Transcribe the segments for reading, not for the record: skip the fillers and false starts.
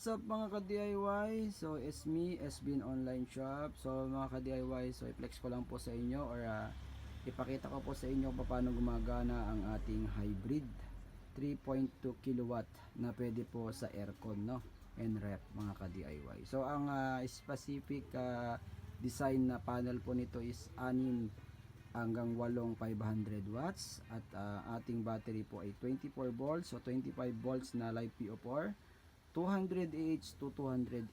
What's up mga ka-DIY? So it's me, SBN Online Shop. So mga ka-DIY, so i-flex ko lang po sa inyo or ipakita ko po sa inyo kung paano gumagana ang ating hybrid 3.2 kilowatt na pwede po sa aircon, no? And ref mga ka-DIY. So ang specific design na panel po nito is 6 hanggang 8 500 watts at ating battery po ay 24 volts, so 25 volts na live PO4, 200 Ah to 280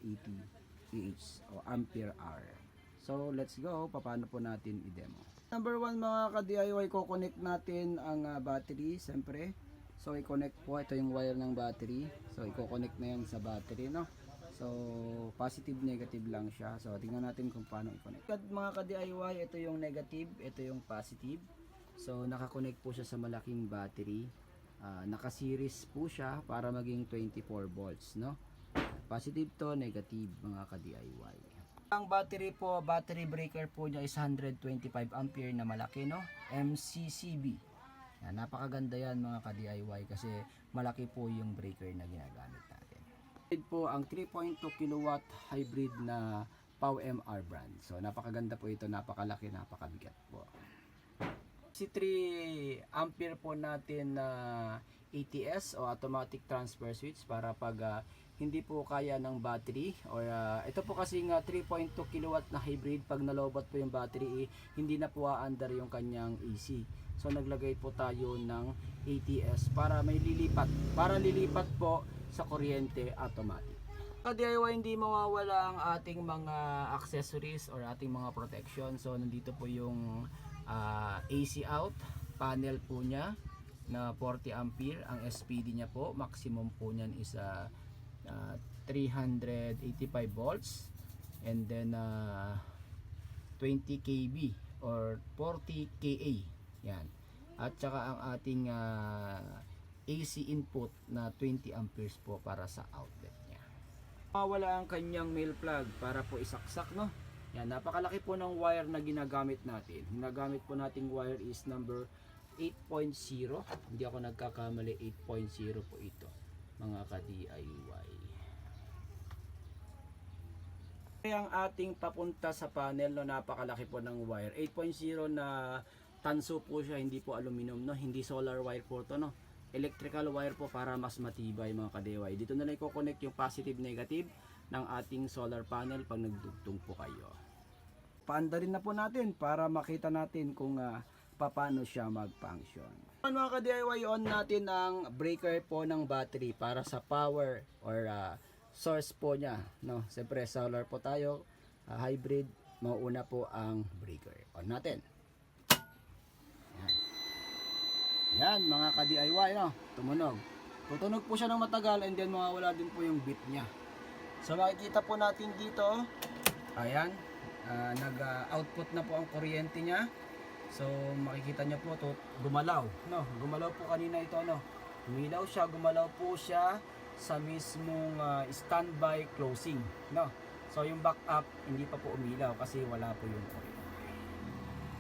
Ah o ampere hour. So let's go, paano po natin i-demo. Number 1 mga ka-DIY, ko-connect natin ang battery siyempre. So i-connect po, ito yung wire ng battery. So i-connect na yan sa battery, no? So positive negative lang siya. So tingnan natin kung paano i-connect. Mga ka-DIY, ito yung negative, ito yung positive. So naka-connect po siya sa malaking battery. Naka-series po siya para maging 24 volts, no? Positive to, negative mga ka-DIY. Ang battery po, battery breaker po niya is 125 ampere na malaki, no? MCCB. Yan, napakaganda yan mga ka-DIY kasi malaki po yung breaker na ginagamit natin. Ito po ang 3.2 kilowatt hybrid na POWMR brand. So napakaganda po ito, napakalaki, napakabigat po. 3 ampere po natin na ATS o automatic transfer switch para pag hindi po kaya ng battery or ito po kasi nga 3.2 kilowatt na hybrid, pag nalobat po yung battery hindi na po aandar yung kanyang AC. So naglagay po tayo ng ATS para may lilipat, lilipat po sa kuryente automatic. Ka-DIY, hindi mawawala ang ating mga accessories or ating mga protection. So nandito po yung AC out panel po niya na 40 ampere. Ang SPD niya po, maximum po niyan is 385 volts and then 20 kV or 40 kA yan. At saka ang ating AC input na 20 amperes po para sa outlet niya. Mawala ang kanyang male plug para po isaksak, no? Yan, napakalaki po ng wire na ginagamit natin. Ginagamit po nating wire is number 8.0. Hindi ako nagkakamali, 8.0 po ito mga ka-DIY. Ang ating papunta sa panel, no, napakalaki po ng wire. 8.0 na tanso po siya, hindi po aluminum, no? Hindi solar wire po to, no? Electrical wire po para mas matibay mga ka-DIY. Dito na lang i-connect yung positive negative ng ating solar panel pag nagdugtong po kayo. Paandarin na po natin para makita natin kung paano siya mag-function. Mga ka-DIY, on natin ang breaker po ng battery para sa power or source po niya, no? Siyempre solar po tayo, hybrid, mauuna po ang breaker. On natin. Yan mga ka-DIY, no? Tumunog. Tutunog po siya ng matagal and then mawawala din po yung beep niya. So makikita po natin dito, ayan, nag-output na po ang kuryente niya. So makikita niyo po to, gumalaw, no? Gumalaw po kanina ito, no? Umilaw siya, gumalaw po siya sa mismong standby closing, no? So yung backup hindi pa po umilaw kasi wala po yung kuryente.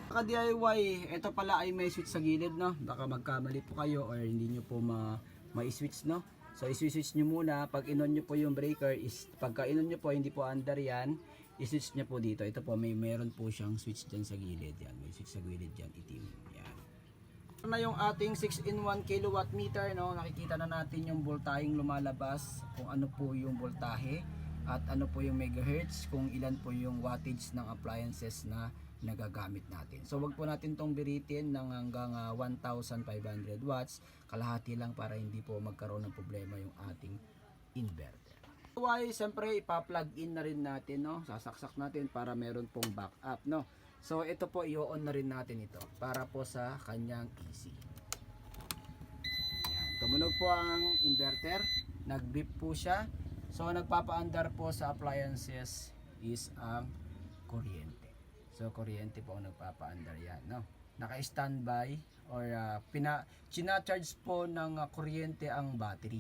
Ka-DIY, ito pala ay may switch sa gilid, no? Baka magkamali po kayo or hindi niyo po ma-switch, no? So i-switch nyo muna. Pag inon nyo po yung breaker is, pagka inon nyo po hindi po under yan, i-switch nyo po dito. Ito po, meron po siyang switch dyan sa gilid. Yan, may switch sa gilid dyan, itim. Yan. Ito na yung ating 6-in-1 kilowatt meter, no? Nakikita na natin yung voltaheng lumalabas, kung ano po yung voltahe at ano po yung megahertz, kung ilan po yung wattage ng appliances na nagagamit natin. So wag po natin tong biritin ng hanggang 1,500 watts, kalahati lang para hindi po magkaroon ng problema yung ating inverter. Why, siyempre ipa-plug in na rin natin, no? Sasaksak natin para meron pong backup, no? So ito po, i-on na rin natin ito para po sa kanyang AC. Yan, tumunog po ang inverter, nag-beep po siya. So nagpapaandar po sa appliances is ang kuryente. So kuryente po ang nagpapaandar yan, no? Naka-standby or china-charge po ng kuryente ang battery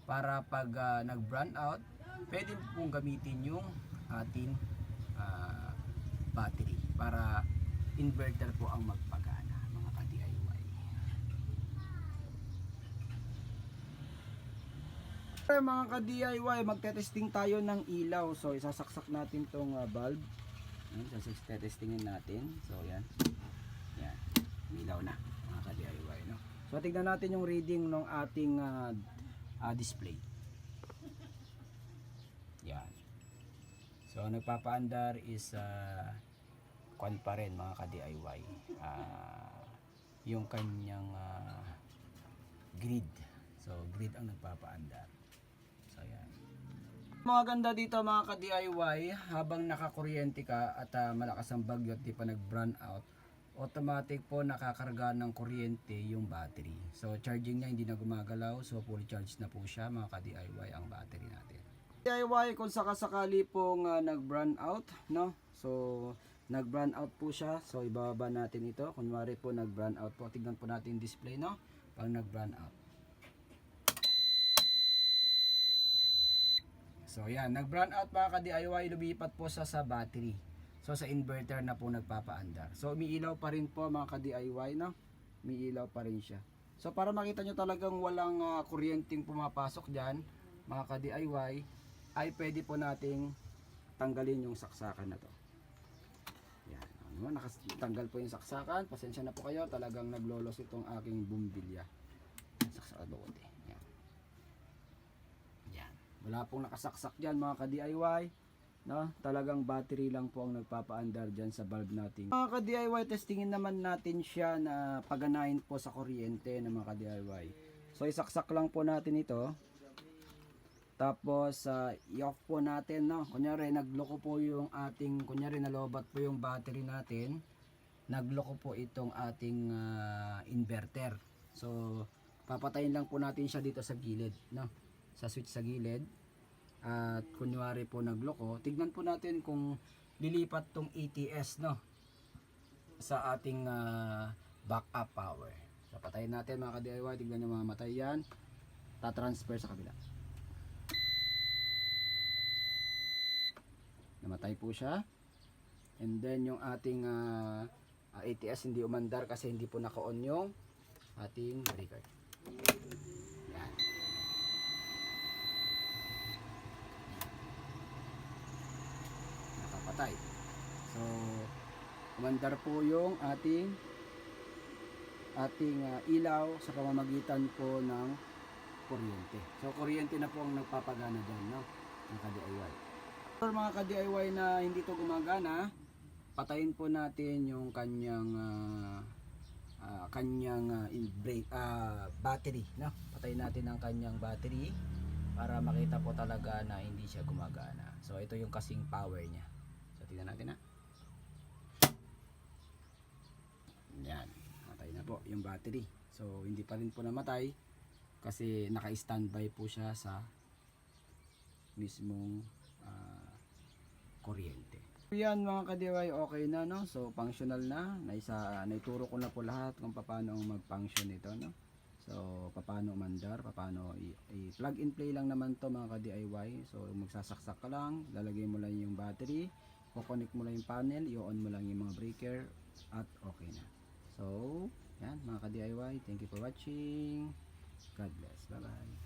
para pag nag-burn out, pwede pong gamitin yung ating battery para inverter po ang magpagana mga ka-DIY. Okay, mga ka-DIY, magte-testing tayo ng ilaw. So isasaksak natin tong bulb. Testingin natin. So yan. Yan. Ilaw na mga ka-DIY, no. So tingnan natin yung reading ng ating display. Yan. So nagpapaandar is kwan pa rin mga ka-DIY. Yung kanyang grid. So grid ang nagpapaandar. So yan. Mga ganda dito mga ka-DIY, habang nakakuryente ka at malakas ang bagyo at di pa nag-burn out, automatic po nakakarga ng kuryente yung battery. So charging niya hindi na gumagalaw, so fully charged na po siya mga ka-DIY ang battery natin. DIY, kung sakasakali pong nag-burn out, no? So nag-burn out po siya, so ibababa natin ito. Kunwari po nag-burn out po, tignan po natin yung display, no? Pag nag-burn out. So yan, nag-burn out mga ka-DIY, lumipat po sa battery. So sa inverter na po nagpapaandar. So umiilaw pa rin po mga ka-DIY, no? Umiilaw pa rin siya. So para makita nyo talagang walang kuryenteng pumapasok dyan mga ka-DIY, ay pwede po nating tanggalin yung saksakan na to. Yan, ano, nakatanggal po yung saksakan. Pasensya na po kayo, talagang naglolos itong aking bumbilya. Saksakan doon eh. Wala pong nakasaksak dyan mga ka-DIY, no? Talagang battery lang po ang nagpapaandar dyan sa bulb natin. Mga ka-DIY, testingin naman natin siya na paganahin po sa kuryente ng mga ka-DIY. So isaksak lang po natin ito. Tapos i-off po natin, no? Kunyari nagloko po yung ating, kunyari nalobat po yung battery natin, nagloko po itong ating inverter. So papatayin lang po natin siya dito sa gilid, no? Sa switch sa gilid. At kunyari po nagloko, tignan po natin kung lilipat tong ATS, no, sa ating backup power. So patayin natin mga ka-DIY, tignan nyo mamatay yan, tatransfer sa kabila. Namatay po siya. And then yung ating ATS hindi umandar kasi hindi po naka-on yung ating breaker. Yan. Nakapatay. So umandar po yung ating ilaw sa pamamagitan po ng kuryente. So kuryente na po ang nagpapagana dyan, no, ng ka-DIY. For mga ka-DIY na hindi to gumagana, patayin po natin yung kanyang battery, no? Patayin natin ang kanyang battery para makita po talaga na hindi siya gumagana. So ito yung kasing power niya. So tingnan natin, ha. Yan, matay na po yung battery. So hindi pa rin po namatay kasi naka-standby po siya sa mismong kuryente. Yan mga ka-DIY, okay na, no? So functional na, naituro ko na po lahat kung paano mag-function ito, no? So paano umandar, paano i-plug and play lang naman to mga ka-DIY. So magsasaksak ka lang, lalagay mo lang yung battery, kukonek mo lang yung panel, i-on mo lang yung mga breaker at okay na. So yan mga ka-DIY, thank you for watching. God bless, bye bye.